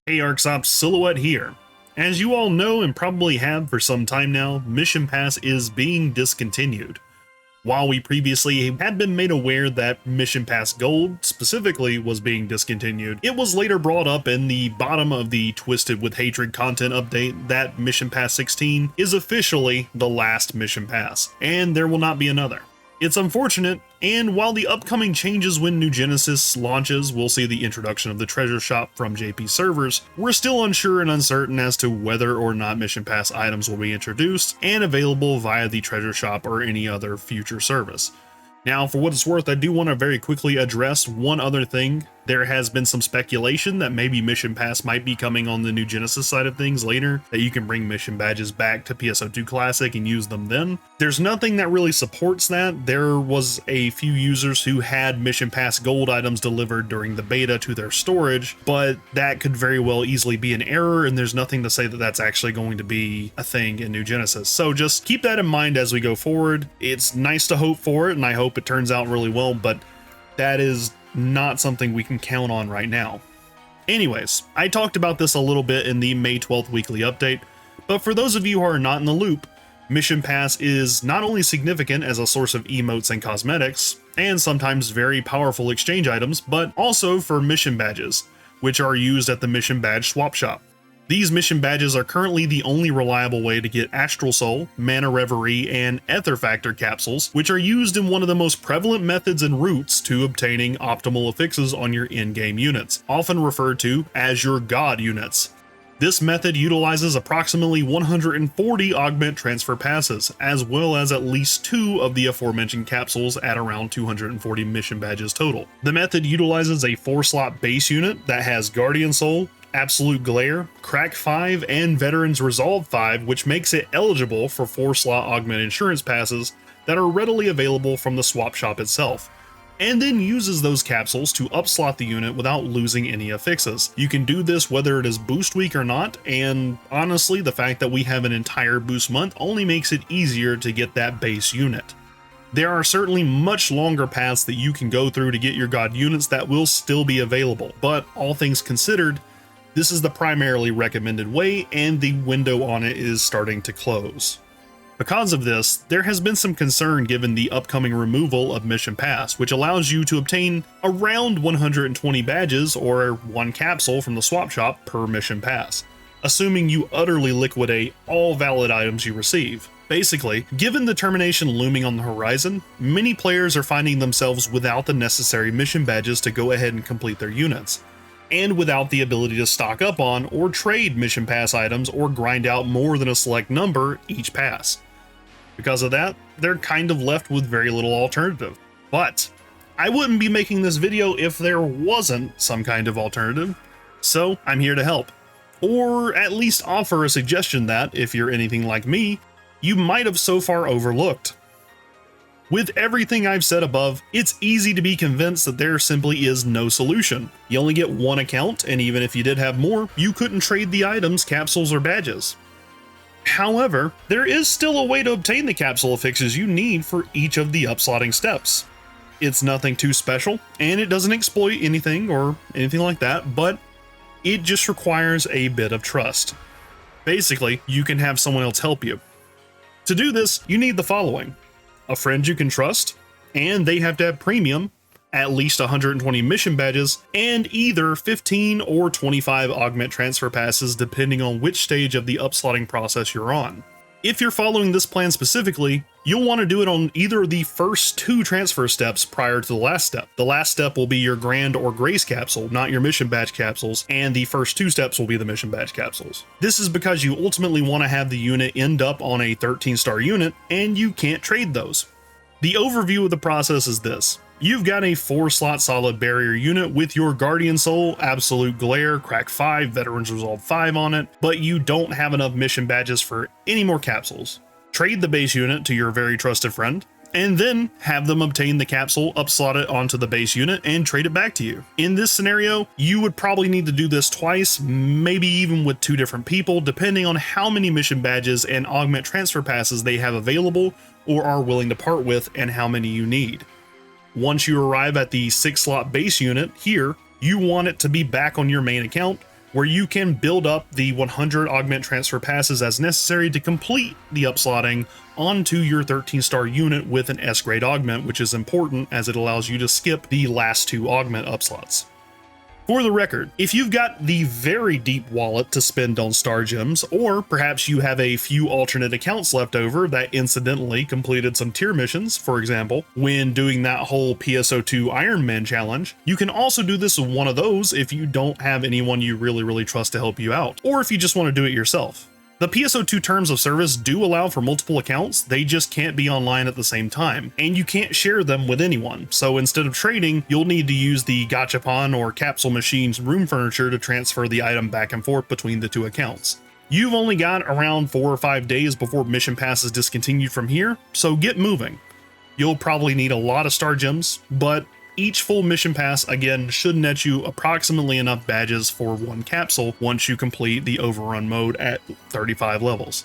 Hey ARKS Ops, Silhouette here. As you all know and probably have for some time now, Mission Pass is being discontinued. While we previously had been made aware that Mission Pass Gold specifically was being discontinued, it was later brought up in the bottom of the Twisted with Hatred content update that Mission Pass 16 is officially the last Mission Pass, and there will not be another. It's unfortunate, and while the upcoming changes when New Genesis launches will see the introduction of the treasure shop from JP servers, we're still unsure and uncertain as to whether or not Mission Pass items will be introduced and available via the treasure shop or any other future service. Now, for what it's worth, I do want to very quickly address one other thing. There has been some speculation that maybe Mission Pass might be coming on the New Genesis side of things later, that you can bring mission badges back to PSO2 Classic and use them then. There's nothing that really supports that. There was a few users who had Mission Pass Gold items delivered during the beta to their storage, but that could very well easily be an error, and there's nothing to say that that's actually going to be a thing in New Genesis. So just keep that in mind as we go forward. It's nice to hope for it, and I hope it turns out really well, but that is not something we can count on right now. Anyways, I talked about this a little bit in the May 12th weekly update, but for those of you who are not in the loop, Mission Pass is not only significant as a source of emotes and cosmetics, and sometimes very powerful exchange items, but also for mission badges, which are used at the Mission Badge Swap Shop. These mission badges are currently the only reliable way to get Astral Soul, Mana Reverie, and Ether Factor capsules, which are used in one of the most prevalent methods and routes to obtaining optimal affixes on your in-game units, often referred to as your God units. This method utilizes approximately 140 augment transfer passes, as well as at least 2 of the aforementioned capsules at around 240 mission badges total. The method utilizes a 4-slot base unit that has Guardian Soul, Absolute Glare, Crack 5, and Veteran's Resolve 5, which makes it eligible for 4-slot augment insurance passes that are readily available from the swap shop itself, and then uses those capsules to upslot the unit without losing any affixes. You can do this whether it is boost week or not, and honestly, the fact that we have an entire boost month only makes it easier to get that base unit. There are certainly much longer paths that you can go through to get your God units that will still be available, but all things considered, this is the primarily recommended way, and the window on it is starting to close. Because of this, there has been some concern given the upcoming removal of Mission Pass, which allows you to obtain around 120 badges or 1 capsule from the swap shop per Mission Pass, assuming you utterly liquidate all valid items you receive. Basically, given the termination looming on the horizon, many players are finding themselves without the necessary mission badges to go ahead and complete their units, and without the ability to stock up on or trade Mission Pass items or grind out more than a select number each pass. Because of that, they're kind of left with very little alternative. But I wouldn't be making this video if there wasn't some kind of alternative, so I'm here to help. Or at least offer a suggestion that, if you're anything like me, you might have so far overlooked. With everything I've said above, it's easy to be convinced that there simply is no solution. You only get 1 account, and even if you did have more, you couldn't trade the items, capsules, or badges. However, there is still a way to obtain the capsule affixes you need for each of the upslotting steps. It's nothing too special, and it doesn't exploit anything or anything like that, but it just requires a bit of trust. Basically, you can have someone else help you. To do this, you need the following: a friend you can trust, and they have to have premium, at least 120 mission badges, and either 15 or 25 augment transfer passes depending on which stage of the upslotting process you're on. If you're following this plan specifically, you'll want to do it on either of the first 2 transfer steps prior to the last step. The last step will be your Grand or Grace capsule, not your mission badge capsules, and the first 2 steps will be the mission badge capsules. This is because you ultimately want to have the unit end up on a 13-star unit, and you can't trade those. The overview of the process is this. You've got a 4-slot solid barrier unit with your Guardian Soul, Absolute Glare, Crack 5, Veteran's Resolve 5 on it, but you don't have enough mission badges for any more capsules. Trade the base unit to your very trusted friend, and then have them obtain the capsule, upslot it onto the base unit, and trade it back to you. In this scenario, you would probably need to do this twice, maybe even with 2 different people, depending on how many mission badges and augment transfer passes they have available or are willing to part with, and how many you need. Once you arrive at the 6-slot base unit here, you want it to be back on your main account where you can build up the 100 augment transfer passes as necessary to complete the upslotting onto your 13-star unit with an S-grade augment, which is important as it allows you to skip the last 2 augment upslots. For the record, if you've got the very deep wallet to spend on star gems, or perhaps you have a few alternate accounts left over that incidentally completed some tier missions, for example, when doing that whole PSO2 Iron Man challenge, you can also do this with one of those if you don't have anyone you really trust to help you out, or if you just want to do it yourself. The PSO2 terms of service do allow for multiple accounts, they just can't be online at the same time, and you can't share them with anyone, so instead of trading, you'll need to use the Gachapon or Capsule Machine's room furniture to transfer the item back and forth between the 2 accounts. You've only got around 4 or 5 days before Mission Pass is discontinued from here, so get moving. You'll probably need a lot of star gems, but each full mission pass, again, should net you approximately enough badges for 1 capsule once you complete the overrun mode at 35 levels.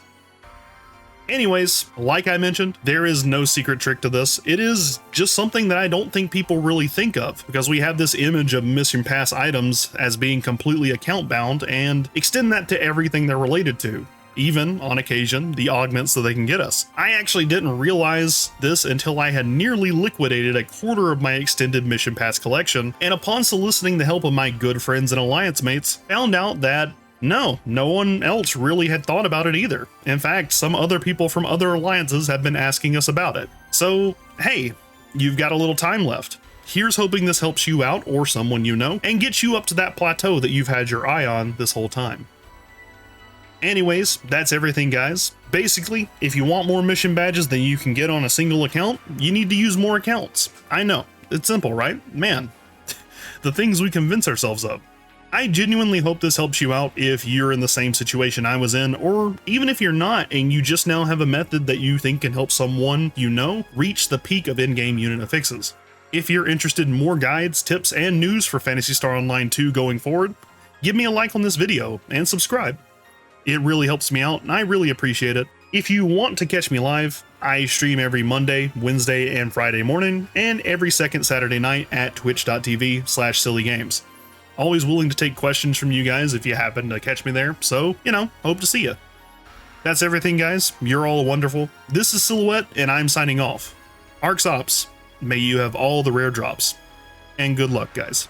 Anyways, like I mentioned, there is no secret trick to this. It is just something that I don't think people really think of, because we have this image of mission pass items as being completely account bound and extend that to everything they're related to. Even, on occasion, the augments that they can get us. I actually didn't realize this until I had nearly liquidated a quarter of my extended Mission Pass collection, and upon soliciting the help of my good friends and alliance mates, found out that no one else really had thought about it either. In fact, some other people from other alliances have been asking us about it. So, hey, you've got a little time left. Here's hoping this helps you out, or someone you know, and gets you up to that plateau that you've had your eye on this whole time. Anyways, that's everything, guys. Basically, if you want more mission badges than you can get on a single account, you need to use more accounts. I know, it's simple, right? Man, the things we convince ourselves of. I genuinely hope this helps you out if you're in the same situation I was in, or even if you're not and you just now have a method that you think can help someone you know reach the peak of in-game unit affixes. If you're interested in more guides, tips, and news for Phantasy Star Online 2 going forward, give me a like on this video and subscribe. It really helps me out, and I really appreciate it. If you want to catch me live, I stream every Monday, Wednesday, and Friday morning, and every second Saturday night at twitch.tv/sillygames. Always willing to take questions from you guys if you happen to catch me there, so, hope to see you. That's everything, guys. You're all wonderful. This is Silhouette, and I'm signing off. ARKS Ops, may you have all the rare drops. And good luck, guys.